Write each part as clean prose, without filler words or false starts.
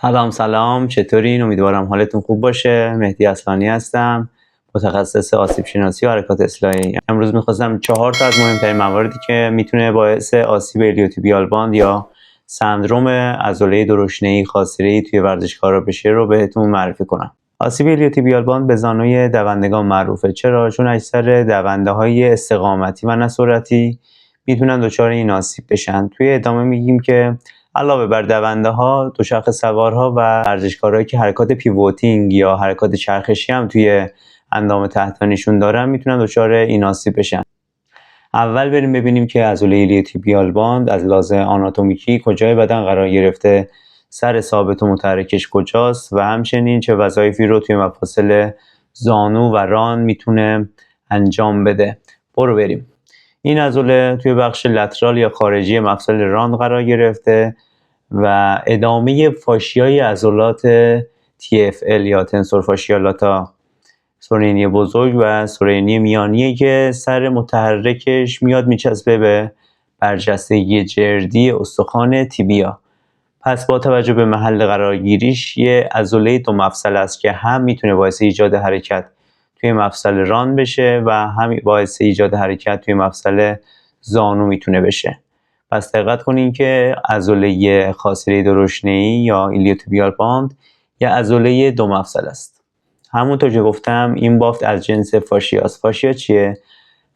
سلام چطورین؟ امیدوارم حالتون خوب باشه. مهدی اصلانی هستم، متخصص آسیب شناسی و حرکات اصلاحی. امروز میخواستم 4 تا از مهمترین مواردی که میتونه باعث آسیب ایلیوتیبیال باند یا سندروم عضله درشنه‌ای خاصره‌ای توی ورزشکارا بشه رو بهتون معرفی کنم. آسیب ایلیوتیبیال باند به زانوی دوندگان معروفه. چرا؟ چون اکثر دونده‌های استقامتی و نه سرعتی میتونن دچار این آسیب بشن. توی ادامه میگیم که علاوه بر دونده ها، دوچرخه سوارها و ورزشکارهایی که حرکات پیوتینگ یا حرکات چرخشی هم توی اندام تحتانیشون دارن میتونن دچار این آسیب بشن. اول بریم ببینیم که عضله ایلیوتیبیال باند از لحاظ آناتومیکی کجای بدن قرار گرفته، سر ثابت و متحرکش کجاست و همچنین چه وظایفی رو توی مفاصل زانو و ران میتونه انجام بده. برو بریم. این عضله توی بخش لترال یا خارجی مفصل ران قرار گرفته و ادامه فاشیای عضلات TFL یا تنسور فاشیا لاتا، سرینی بزرگ و سرینی میانیه که سر متحرکش میاد میچسبه به برجستگی جردی استخوان تیبیا. پس با توجه به محل قرارگیریش یه عضله دو مفصل است که هم میتونه باعث ایجاد حرکت توی مفصل ران بشه و هم باعث ایجاد حرکت توی مفصل زانو میتونه بشه. پس دقت کنین که عضله خاصره درشنه‌ای یا ایلیوتیبیال باند یه عضله دو مفصل است. همونطور که گفتم این بافت از جنس فاشیاست. فاشیا چیه؟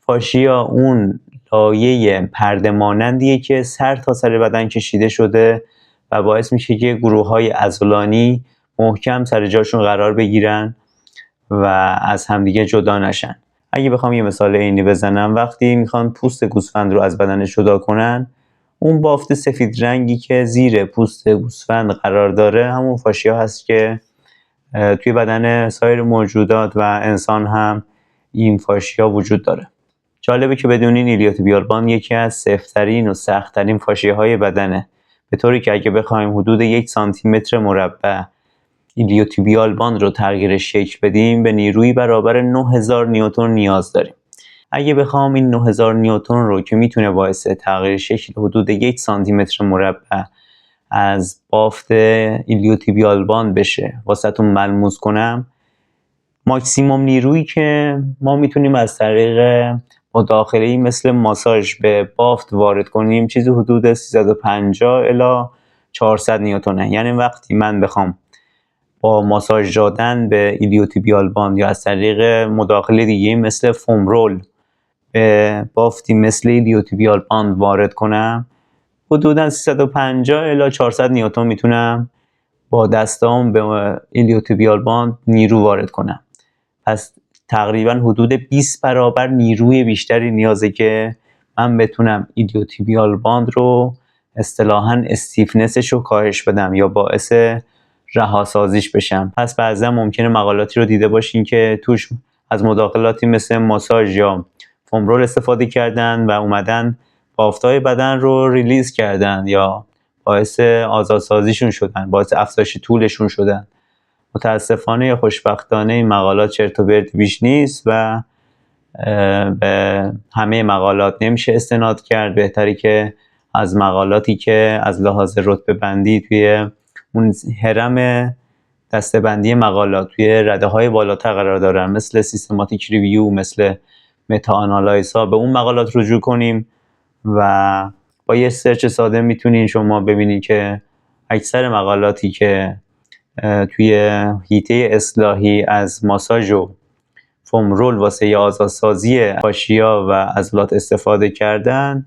فاشیا اون لایه پرده مانندیه که سر تا سر بدن کشیده شده و باعث میشه که گروه‌های عضلانی محکم سر جاشون قرار بگیرن و از همدیگه جدا نشن. اگه بخوام یه مثال عینی بزنم، وقتی میخوان پوست گوسفند رو از بدنش جدا کنن، اون بافت سفید رنگی که زیر پوست گوسفند قرار داره همون فاشیا هست که توی بدن سایر موجودات و انسان هم این فاشیا وجود داره. جالبه که بدونین ایلیوتیبیال باند یکی از سفت‌ترین و سخت‌ترین فاشیاهای بدنه، به طوری که اگه بخوایم حدود 1 سانتی متر مربع ایلیوتیبیال باند رو تغییر شکل بدیم به نیروی برابر 9000 نیوتن نیاز داریم. اگه بخوام این 9000 نیوتن رو که میتونه باعث تغییر شکل حدود 1 سانتی متر مربع از بافت ایلیوتیبیال باند بشه واسهتون ملموس کنم، ماکسیموم نیرویی که ما میتونیم از طریق مداخله‌ای مثل ماساژ به بافت وارد کنیم چیزی حدود 350 الی 400 نیوتنه. یعنی وقتی من بخوام با ماساژ دادن به ایلیوتیبیال باند یا از طریق مداخله دیگه مثل فوم رول به بافتی مثل ایلیوتیبیال باند وارد کنم، حدوداً 350 الی 400 نیوتن میتونم با دستام به ایلیوتیبیال باند نیرو وارد کنم. پس تقریبا حدود 20 برابر نیروی بیشتری نیازه که من بتونم ایلیوتیبیال باند رو اصطلاحاً استیفنسش رو کاهش بدم یا باعث رهاسازیش بشم. پس بعضا ممکنه مقالاتی رو دیده باشین که توش از مداخلاتی مثل ماساژ یا فوم رول استفاده کردن و اومدن بافت‌های بدن رو ریلیز کردن یا باعث آزادسازیشون شدن، باعث افزایش طولشون شدن. متاسفانه یا خوشبختانه این مقالات چرت و پرت بیش نیست و به همه مقالات نمیشه استناد کرد. بهتری که از مقالاتی که از لحاظ رتبه بندی توی اون هرم دسته‌بندی مقالات توی رده‌های بالاتر قرار دارن مثل سیستماتیک ریویو، مثل متا آنالایز ها، به اون مقالات رجوع کنیم و با یه سرچ ساده میتونین شما ببینین که اکثر مقالاتی که توی حیطه اصلاحی از ماساژ و فوم رول واسه آزادسازی فاشیا و عضلات استفاده کردن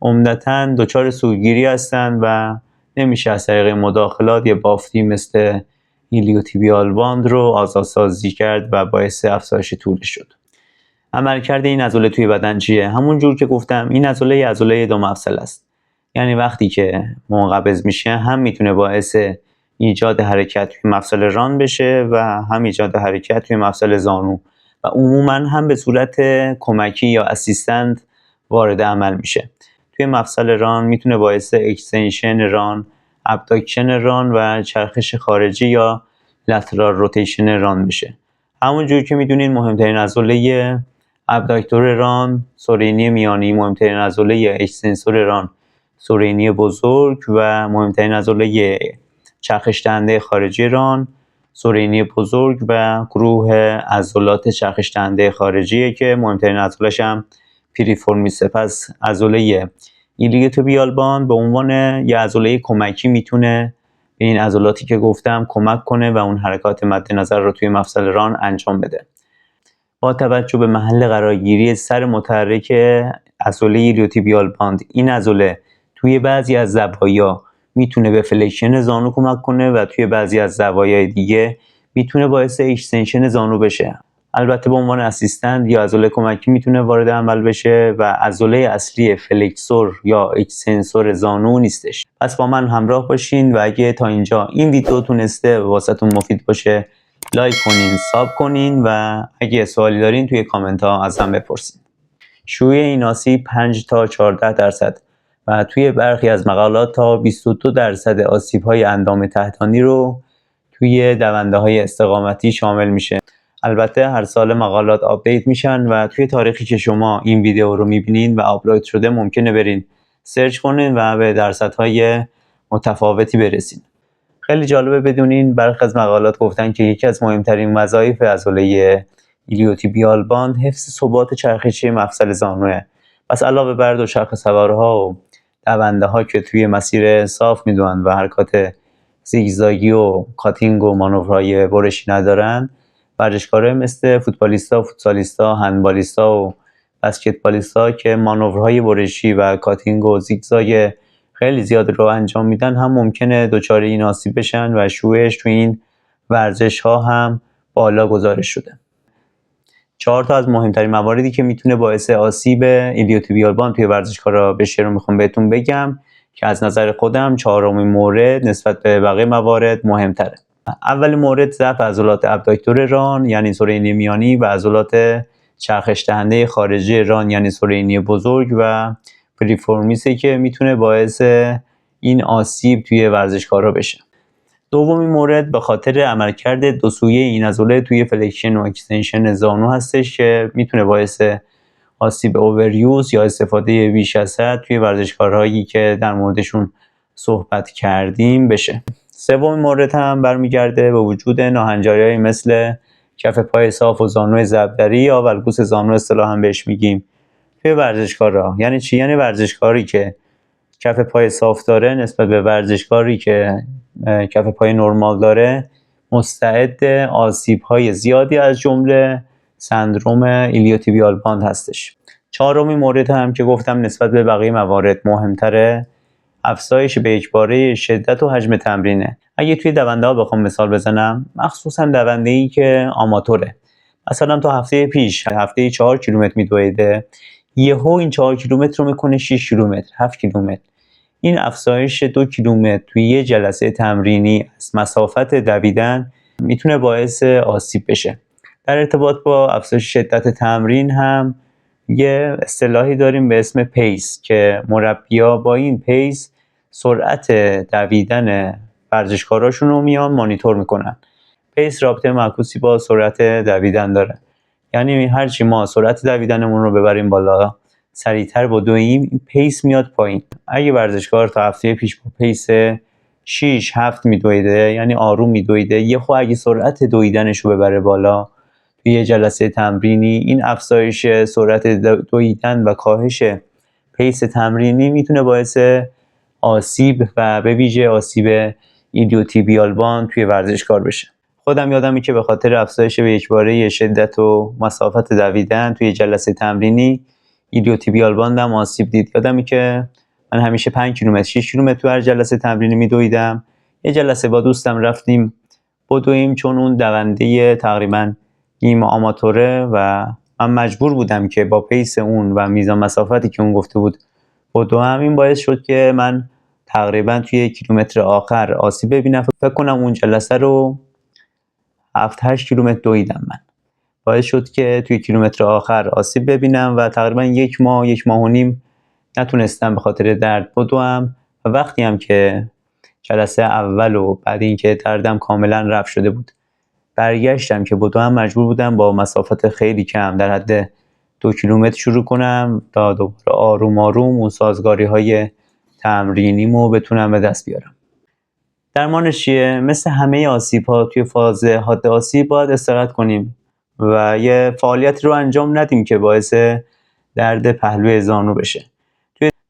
عمدتاً دچار سوگیری هستن و نمیشه از طریق مداخلات یه بافتی مثل ایلیوتیبیال باند رو آزادسازی کرد و باعث افزایش طولش شد. عملکرد این عضله توی بدن چیه؟ همون جور که گفتم این عضله دو مفصل است. یعنی وقتی که منقبض میشه هم میتونه باعث ایجاد حرکت توی مفصل ران بشه و هم ایجاد حرکت توی مفصل زانو و عموما هم به صورت کمکی یا اسیستنت وارد عمل میشه. توی مفصل ران میتونه باعث اکستنشن ران، ابداکشن ران و چرخش خارجی یا لترال روتیشن ران بشه. همون جور که میدونین مهمترین عضله ابداکتور ران سرینی میانی، مهمترین عضله اکستنسور ران سرینی بزرگ و مهمترین عضله چرخش دهنده خارجی ران، سرینی بزرگ و گروه عضلات چرخش دهنده خارجیه که مهمترین عضلش هم پریفورمیس. پس عضله ایلیوتیبیال باند به عنوان یه عضله کمکی میتونه به این عضلاتی که گفتم کمک کنه و اون حرکات مد نظر رو توی مفصل ران انجام بده. با توجه به محل قرارگیری سر متحرک عضله ایلیوتیبیال باند، این عضله توی بعضی از زوایا میتونه به فلکشن زانو کمک کنه و توی بعضی از زوایای دیگه میتونه باعث اکستنشن زانو بشه. البته به عنوان اسیستنت یا عضله کمکی میتونه وارد عمل بشه و عضله اصلی فلکسور یا اکستنسور زانو نیستش. پس با من همراه باشین و اگه تا اینجا این ویدیو تونسته واسهتون مفید باشه لایک کنین، ساب کنین و اگه سوالی دارین توی کامنت ها ازم بپرسین. شیوع این آسیب 5 تا 14% و توی برخی از مقالات تا 22% آسیب های اندام تحتانی رو توی دونده های استقامتی شامل میشه. البته هر سال مقالات آپدیت میشن و توی تاریخی که شما این ویدیو رو میبینین و آپلود شده ممکنه برین سرچ کنین و به درصدهای متفاوتی برسین. خیلی جالبه بدونین برخی از مقالات گفتن که یکی از مهمترین وظایف عضله ایلیوتیبیال باند حفظ ثبات چرخشی مفصل زانوه. پس علاوه بر دوچرخه سوارها و دونده ها که توی مسیر صاف میدونن و حرکات زیگزاگی و کاتینگ و مانورهای برشی ندارن، ورزشکارای مثل فوتبالیستا، فوتسالیستا، هندبالیستا و بسکتبالیستا که مانورهای برشی و کاتینگ و زیگزاگ خیلی زیاد رو انجام میدن هم ممکنه دچار این آسیب بشن و شیوعش تو این ورزش ها هم بالا گزارش شده. 4 تا از مهمترین مواردی که میتونه باعث آسیب ایلیوتیبیال باند توی ورزشکارا بشه رو میخوام بهتون بگم که از نظر خودم 4مین مورد نسبت به بقیه موارد مهمتره. اول مورد ضعف عضلات ابداکتور ران یعنی سرینی میانی و عضلات چرخش دهنده خارجی ران یعنی سرینی بزرگ و پریفورمیسه که میتونه باعث این آسیب توی ورزشکارا بشه. دومین مورد به خاطر عملکرد دو سویه این عضله توی فلکشن و اکستنشن زانو هستش که میتونه باعث آسیب اووریوز یا استفاده بیش از حد توی ورزشکارهایی که در موردشون صحبت کردیم بشه. سومین مورد هم برمیگرده به وجود ناهنجاری‌های مثل کف پای صاف و زانو ضربدری یا ولگوس زانو اصطلاحاً بهش میگیم توی ورزشکارا. یعنی چی؟ یعنی ورزشکاری که کف پای صاف داره نسبت به ورزشکاری که کف پای نرمال داره مستعد آسیب‌های زیادی از جمله سندروم ایلیوتیبیال باند هستش. 4مین مورد هم که گفتم نسبت به بقیه موارد مهمتره، افزایش به یکباره شدت و حجم تمرینه. اگه توی دونده ها بخوام مثال بزنم، مخصوصا دونده‌ای که آماتوره، مثلا تو هفته پیش هفته 4 کیلومتر میدویده، یهو این 4 کیلومتر رو میکنه 6 کیلومتر، 7 کیلومتر. این افزایش 2 کیلومتر توی یه جلسه تمرینی از مسافت دویدن میتونه باعث آسیب بشه. در ارتباط با افزایش شدت تمرین هم یه اصطلاحی داریم به اسم پیس که مربی‌ها با این پیس سرعت دویدن ورزشکاراشون رو میان مانیتور میکنن. پیس رابطه معکوسی با سرعت دویدن داره. یعنی هرچی ما سرعت دویدنمون رو ببریم بالا، سریعتر بدویم، این پیس میاد پایین. اگه ورزشکار تا هفته پیش با پیس 6-7 میدویده یعنی آروم میدویده، یه خود اگه سرعت دویدنش رو ببره بالا توی یه جلسه تمرینی، این افزایش سرعت دویدن و کاهش پیس تمرینی میتونه باعث آسیب و به ویژه آسیب ایلیوتیبیال باند توی ورزشکار بشه. خودم یادمی که به خاطر افزایش به یکباره شدت و مسافت دویدن توی جلسه تمرینی ایلیوتیبیال باندم آسیب دید. یادمی که من همیشه 5 کیلومتر 6 کیلومتر تو هر جلسه تمرینی میدویدم. یه جلسه با دوستم رفتیم بدویم چون اون دونده تقریبا نیم آماتوره و من مجبور بودم که با پیس اون و میزان مسافتی که اون گفته بود بدوم. این باعث شد که من تقریبا توی کیلومتر آخر آسیب ببینم. فکر کنم اون جلسه رو 7-8 کیلومتر دویدم. من باعث شد که توی کیلومتر آخر آسیب ببینم و تقریبا 1 ماه 1.5 ماه نتونستم به خاطر درد بدوم. و وقتی هم که جلسه اول و بعد اینکه دردم کاملا رفع شده بود برگشتم که بدوم، مجبور بودم با مسافت خیلی کم در حد 2 کیلومتر شروع کنم تا دوباره آروم آروم اون سازگاری های تمرینیمو بتونم به دست بیارم. درمانش چیه؟ مثل همه آسیب‌ها توی فاز حاد آسیب باید استراحت کنیم و یه فعالیت رو انجام ندیم که باعث درد پهلوی زانو بشه.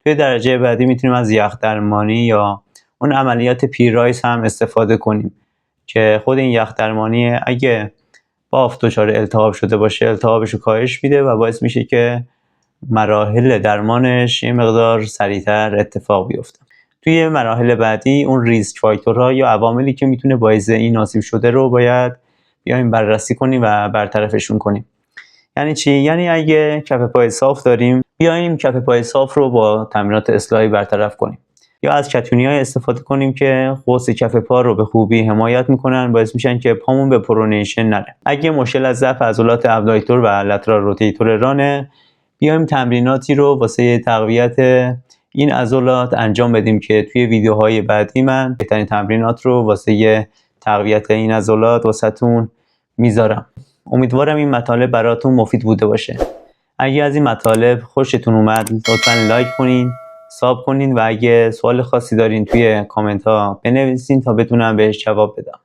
توی درجه بعدی میتونیم از یخ درمانی یا اون عملیات پیرایس هم استفاده کنیم که خود این یخ درمانی اگه بافت دچار التهاب شده باشه التهابش رو کاهش میده و باعث میشه که مراحل درمانش یه مقدار سریعتر اتفاق بیفته. توی مراحل بعدی اون ریسک فاکتورها یا عواملی که میتونه باعث این آسیب شده رو باید بیایم بررسی کنیم و برطرفشون کنیم. یعنی چی؟ یعنی اگه کف پای صاف داریم بیایم کف پای صاف رو با تمرینات اصلاحی برطرف کنیم یا از کتونی‌های استفاده کنیم که قوس کف پا رو به خوبی حمایت میکنن، باعث میشن که پامون به پرونیشن نره. اگه مشکل از ضعف عضلات ابداکتور و لترال روتیتور رانه بیایم تمریناتی رو واسه تقویت این عضلات انجام بدیم که توی ویدیوهای بعدی من بهترین تمرینات رو واسه تقویت این عضلات واسهتون میذارم. امیدوارم این مطالب براتون مفید بوده باشه. اگه از این مطالب خوشتون اومد لطفاً لایک کنین، ساب کنین و اگه سوال خاصی دارین توی کامنت ها بنویسین تا بتونم بهش جواب بدم.